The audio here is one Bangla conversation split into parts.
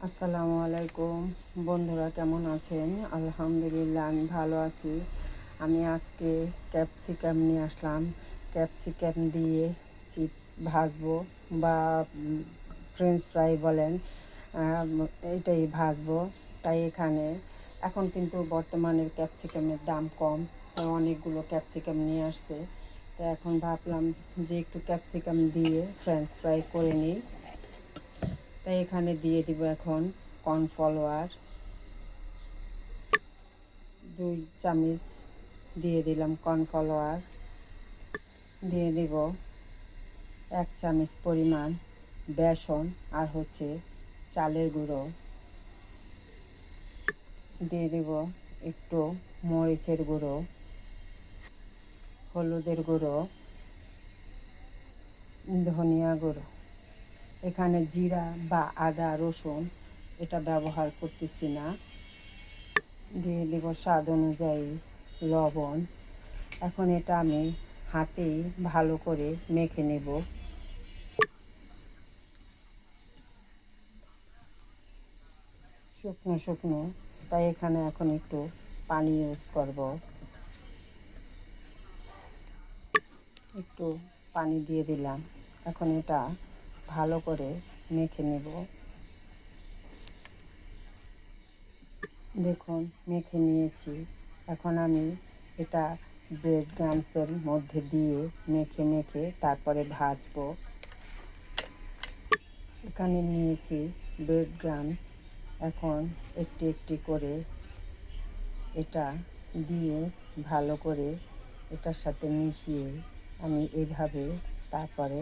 আসসালামু আলাইকুম বন্ধুরা, কেমন আছেন? আলহামদুলিল্লাহ, আমি ভালো আছি। আমি আজকে ক্যাপসিকাম নিয়ে আসলাম। ক্যাপসিকাম দিয়ে চিপস ভাজবো বা ফ্রেঞ্চ ফ্রাই বলেন, এইটাই ভাজবো। তাই এখন কিন্তু বর্তমানে ক্যাপসিকামের দাম কম, তাই অনেকগুলো ক্যাপসিকাম নিয়ে আসছে। তো এখন ভাবলাম যে একটু ক্যাপসিকাম দিয়ে ফ্রেঞ্চ ফ্রাই করে নিই। তাই এখানে দিয়ে দিব এখন কর্নফ্লাওয়ার 2 চামচ দিয়ে দিলাম। কর্নফ্লাওয়ার দিয়ে দিব 1 চামচ পরিমাণ বেসন, আর চালের গুঁড়ো দিয়ে দিব, একটু মরিচের গুঁড়ো, হলুদের গুঁড়ো, ধনিয়া গুঁড়ো। এখানে জিরা বা আদা রসুন এটা ব্যবহার করতেছি না। দিয়ে দেব স্বাদ অনুযায়ী লবণ। এখন এটা আমি হাতেই ভালো করে মেখে নেব। শুকনো শুকনো, তাই এখানে এখন একটু পানি ইউজ করব। একটু পানি দিয়ে দিলাম। এখন এটা ভালো করে মেখে নেব। দেখুন, মেখে নিয়েছি। এখন আমি এটা ব্রেড ক্রাম্বসের মধ্যে দিয়ে মেখে মেখে তারপরে ভাজবো। এখানে নিয়েছি ব্রেড ক্রাম্বস। এখন একটি একটি করে এটা দিয়ে ভালো করে এটার সাথে মিশিয়ে আমি এইভাবে তারপরে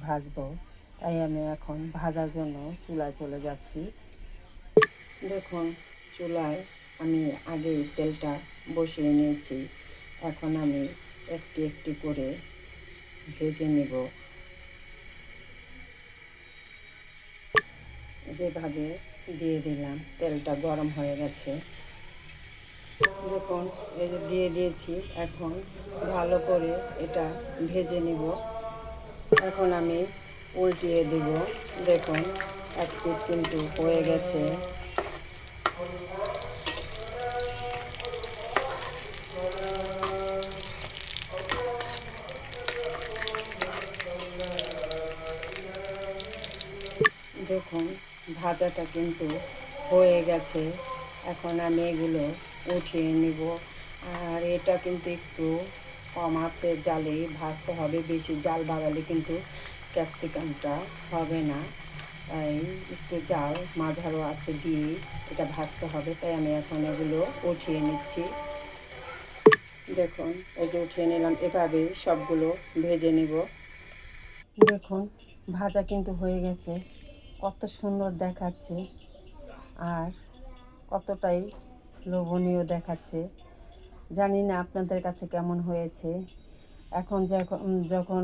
ভাজবো। তাই আমি এখন ভাজার জন্য চুলায় চলে যাচ্ছি। দেখুন, চুলায় আমি আগেই তেলটা বসিয়ে নিয়েছি। এখন আমি একটি একটি করে ভেজে নেব। যেভাবে দিয়ে দিলাম, তেলটা গরম হয়ে গেছে। দেখুন, এই যে দিয়ে দিয়েছি। এখন ভালো করে এটা ভেজে নিব। এখন আমি উল্টিয়ে দিব। দেখুন, এক পিঠ কিন্তু হয়ে গেছে। দেখুন, ভাজাটা কিন্তু হয়ে গেছে। এখন আমি এগুলো উঠিয়ে নিব। আর এটা কিন্তু একটু কম আঁচে জালেই ভাজতে হবে। বেশি জাল বাড়ালে কিন্তু ক্যাপসিকামটা হবে না। তাই একটু জাল মাঝারো আছে দিয়ে এটা ভাজতে হবে। তাই আমি এখন এগুলো উঠিয়ে নিচ্ছি। দেখুন, এই যে উঠিয়ে নিলাম। এভাবে সবগুলো ভেজে নিব। দেখুন, ভাজা কিন্তু হয়ে গেছে। কত সুন্দর দেখাচ্ছে আর কতটাই লোভনীয় দেখাচ্ছে। জানি না আপনাদের কাছে কেমন হয়েছে। এখন যখন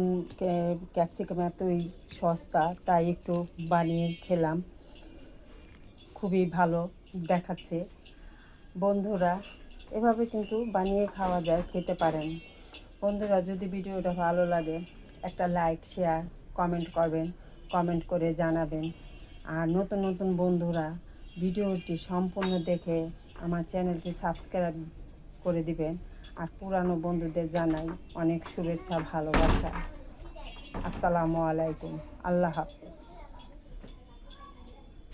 ক্যাপসিকাম এতই সস্তা, তাই একটু বানিয়ে খেলাম। খুবই ভালো দেখাচ্ছে। বন্ধুরা, এভাবে কিন্তু বানিয়ে খাওয়া যায়, খেতে পারেন। বন্ধুরা, যদি ভিডিওটা ভালো লাগে একটা লাইক, শেয়ার, কমেন্ট করবেন। কমেন্ট করে জানাবেন। আর নতুন নতুন বন্ধুরা ভিডিওটি সম্পূর্ণ দেখে আমার চ্যানেলটি সাবস্ক্রাইব করে দিবেন। আর পুরানো বন্ধুদের জানাই অনেক শুভেচ্ছা, ভালোবাসা। আসসালামু আলাইকুম। আল্লাহ হাফেজ।